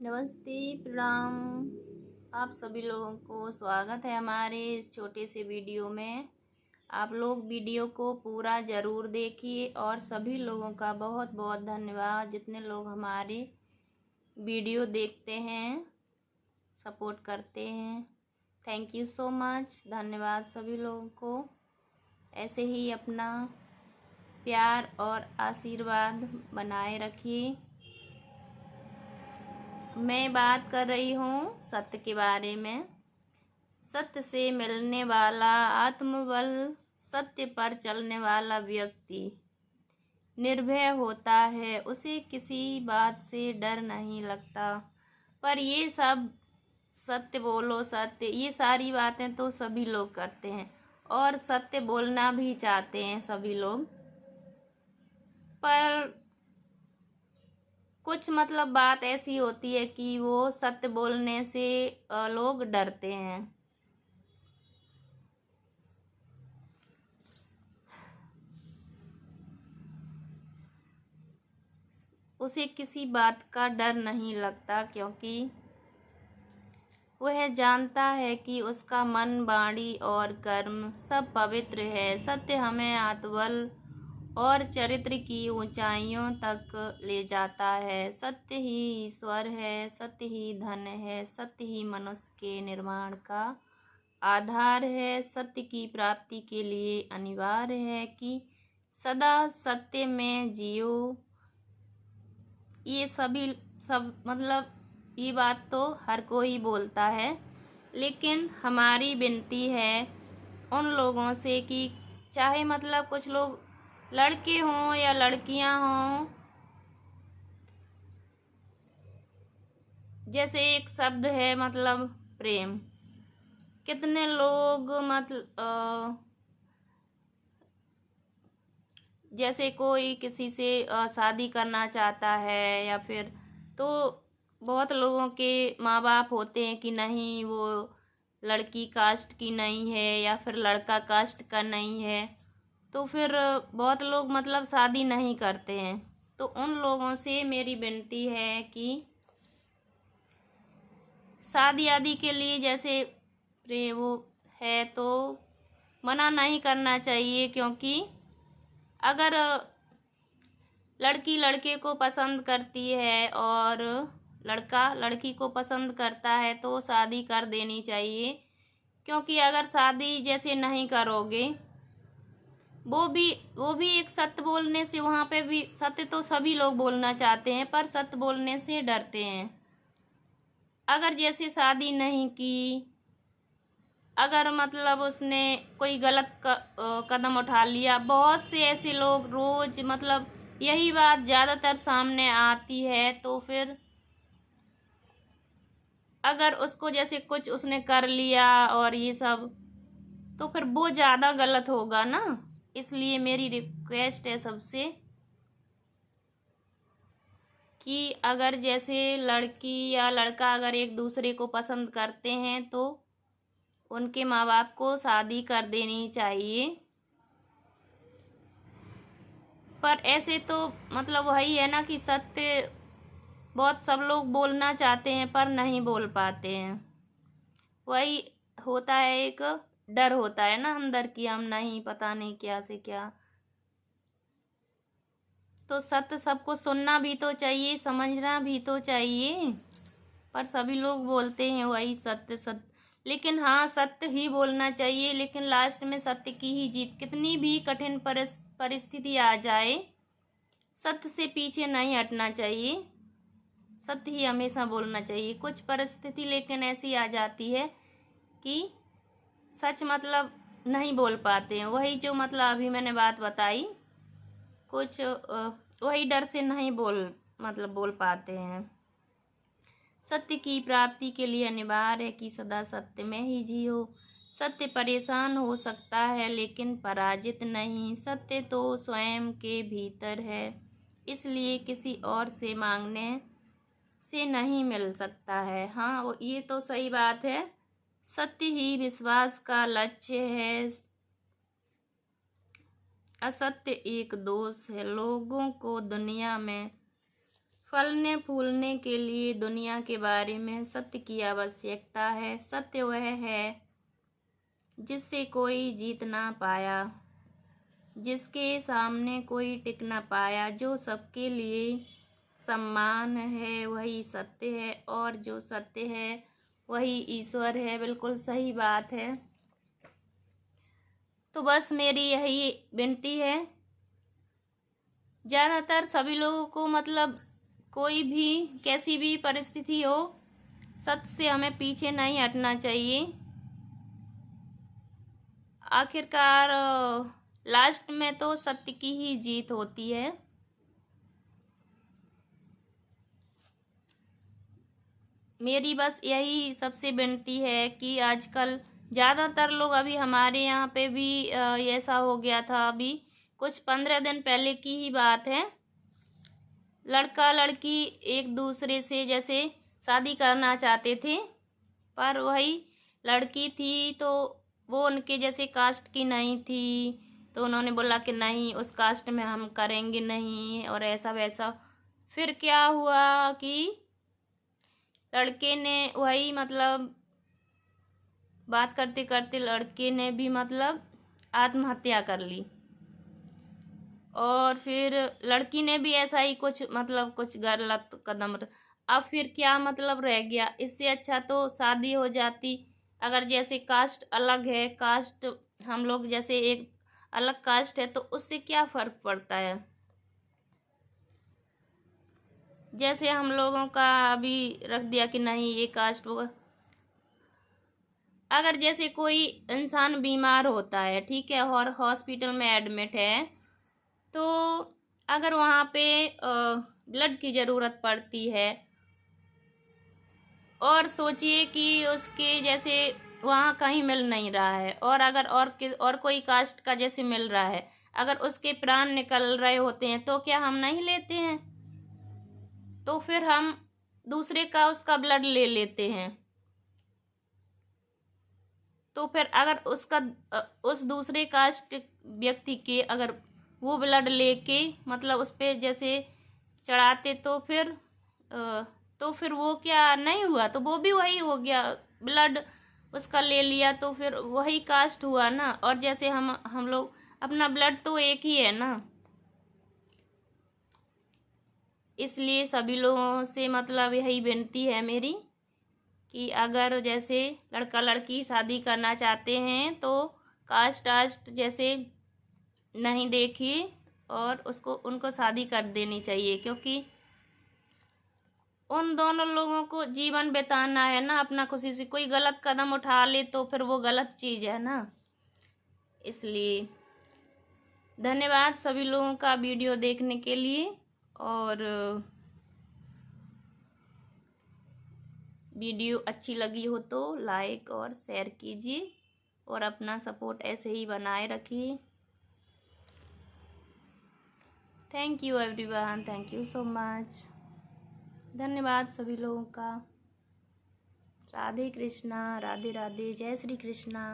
नमस्ते, प्रणाम। आप सभी लोगों को स्वागत है हमारे इस छोटे से वीडियो में। आप लोग वीडियो को पूरा ज़रूर देखिए और सभी लोगों का बहुत बहुत धन्यवाद जितने लोग हमारे वीडियो देखते हैं, सपोर्ट करते हैं। Thank you so much. धन्यवाद सभी लोगों को। ऐसे ही अपना प्यार और आशीर्वाद बनाए रखिए। मैं बात कर रही हूँ सत्य के बारे में। सत्य से मिलने वाला आत्मबल, सत्य पर चलने वाला व्यक्ति निर्भय होता है, उसे किसी बात से डर नहीं लगता। पर ये सब सत्य बोलो सत्य, ये सारी बातें तो सभी लोग करते हैं और सत्य बोलना भी चाहते हैं सभी लोग, पर कुछ बात ऐसी होती है कि वो सत्य बोलने से लोग डरते हैं। उसे किसी बात का डर नहीं लगता क्योंकि वह जानता है कि उसका मन, वाणी और कर्म सब पवित्र है। सत्य हमें आत्मबल और चरित्र की ऊंचाइयों तक ले जाता है। सत्य ही ईश्वर है, सत्य ही धन है, सत्य ही मनुष्य के निर्माण का आधार है। सत्य की प्राप्ति के लिए अनिवार्य है कि सदा सत्य में जियो। ये ये बात तो हर कोई बोलता है, लेकिन हमारी विनती है उन लोगों से कि चाहे कुछ लोग लड़के हों या लड़कियां हों, जैसे एक शब्द है प्रेम। कितने लोग जैसे कोई किसी से शादी करना चाहता है या फिर, तो बहुत लोगों के माँ बाप होते हैं कि नहीं, वो लड़की कास्ट की नहीं है या फिर लड़का कास्ट का नहीं है, तो फिर बहुत लोग शादी नहीं करते हैं। तो उन लोगों से मेरी विनती है कि शादी आदि के लिए जैसे वो है तो मना नहीं करना चाहिए, क्योंकि अगर लड़की लड़के को पसंद करती है और लड़का लड़की को पसंद करता है तो शादी कर देनी चाहिए। क्योंकि अगर शादी जैसे नहीं करोगे, वो भी एक सत्य बोलने से, वहाँ पे भी सत्य तो सभी लोग बोलना चाहते हैं पर सत्य बोलने से डरते हैं। अगर जैसे शादी नहीं की, अगर उसने कोई गलत कदम उठा लिया, बहुत से ऐसे लोग रोज यही बात ज़्यादातर सामने आती है, तो फिर अगर उसको जैसे कुछ उसने कर लिया और ये सब, तो फिर वो ज़्यादा गलत होगा ना। इसलिए मेरी रिक्वेस्ट है सबसे कि अगर जैसे लड़की या लड़का अगर एक दूसरे को पसंद करते हैं तो उनके माँ बाप को शादी कर देनी चाहिए। पर ऐसे तो वही है ना कि सत्य बहुत सब लोग बोलना चाहते हैं पर नहीं बोल पाते हैं। वही होता है, एक डर होता है ना अंदर की, हम नहीं, पता नहीं क्या से क्या। तो सत्य सबको सुनना भी तो चाहिए, समझना भी तो चाहिए, पर सभी लोग बोलते हैं वही सत्य सत्य। लेकिन हाँ, सत्य ही बोलना चाहिए, लेकिन लास्ट में सत्य की ही जीत। कितनी भी कठिन परिस्थिति आ जाए, सत्य से पीछे नहीं हटना चाहिए, सत्य ही हमेशा बोलना चाहिए। कुछ परिस्थिति लेकिन ऐसी आ जाती है कि सच नहीं बोल पाते हैं। वही जो अभी मैंने बात बताई, कुछ वही डर से नहीं बोल पाते हैं। सत्य की प्राप्ति के लिए अनिवार्य है कि सदा सत्य में ही जियो। सत्य परेशान हो सकता है लेकिन पराजित नहीं। सत्य तो स्वयं के भीतर है, इसलिए किसी और से मांगने से नहीं मिल सकता है। हाँ, वो ये तो सही बात है। सत्य ही विश्वास का लक्ष्य है। असत्य एक दोष है। लोगों को दुनिया में फलने फूलने के लिए दुनिया के बारे में सत्य की आवश्यकता है। सत्य वह है जिससे कोई जीत ना पाया, जिसके सामने कोई टिक ना पाया, जो सबके लिए सम्मान है वही सत्य है, और जो सत्य है वही ईश्वर है। बिल्कुल सही बात है। तो बस मेरी यही विनती है, ज़्यादातर सभी लोगों को मतलब कोई भी कैसी भी परिस्थिति हो, सत्य से हमें पीछे नहीं हटना चाहिए। आखिरकार लास्ट में तो सत्य की ही जीत होती है। मेरी बस यही सबसे विनती है कि आजकल ज़्यादातर लोग, अभी हमारे यहाँ पे भी ऐसा हो गया था, अभी कुछ 15 दिन पहले की ही बात है। लड़का लड़की एक दूसरे से जैसे शादी करना चाहते थे, पर वही लड़की थी तो वो उनके जैसे कास्ट की नहीं थी, तो उन्होंने बोला कि नहीं, उस कास्ट में हम करेंगे नहीं, और ऐसा वैसा। फिर क्या हुआ कि लड़के ने वही मतलब बात करते करते लड़के ने भी मतलब आत्महत्या कर ली, और फिर लड़की ने भी ऐसा ही कुछ मतलब कुछ गलत कदम। अब फिर क्या मतलब रह गया? इससे अच्छा तो शादी हो जाती। अगर जैसे कास्ट अलग है, कास्ट हम लोग जैसे एक अलग कास्ट है, तो उससे क्या फ़र्क पड़ता है? जैसे हम लोगों का अभी रख दिया कि नहीं ये कास्ट होगा। अगर जैसे कोई इंसान बीमार होता है, ठीक है, और हॉस्पिटल में एडमिट है, तो अगर वहाँ पे ब्लड की ज़रूरत पड़ती है, और सोचिए कि उसके जैसे वहाँ कहीं मिल नहीं रहा है, और अगर और कोई कास्ट का जैसे मिल रहा है, अगर उसके प्राण निकल रहे होते हैं, तो क्या हम नहीं लेते हैं? तो फिर हम दूसरे का उसका ब्लड ले लेते हैं। तो फिर अगर उसका उस दूसरे कास्ट व्यक्ति के अगर वो ब्लड लेके मतलब उस पर जैसे चढ़ाते, तो फिर वो क्या नहीं हुआ? तो वो भी वही हो गया, ब्लड उसका ले लिया, तो फिर वही कास्ट हुआ ना। और जैसे हम लोग अपना ब्लड तो एक ही है ना। इसलिए सभी लोगों से मतलब यही विनती है मेरी कि अगर जैसे लड़का लड़की शादी करना चाहते हैं, तो कास्ट आस्ट जैसे नहीं देखी, और उनको शादी कर देनी चाहिए, क्योंकि उन दोनों लोगों को जीवन बिताना है ना अपना खुशी से। कोई गलत कदम उठा ले तो फिर वो गलत चीज़ है ना। इसलिए धन्यवाद सभी लोगों का वीडियो देखने के लिए, और वीडियो अच्छी लगी हो तो लाइक और शेयर कीजिए, और अपना सपोर्ट ऐसे ही बनाए रखिए। Thank you everyone, thank you so much. धन्यवाद सभी लोगों का। राधे कृष्णा, राधे राधे, जय श्री कृष्णा।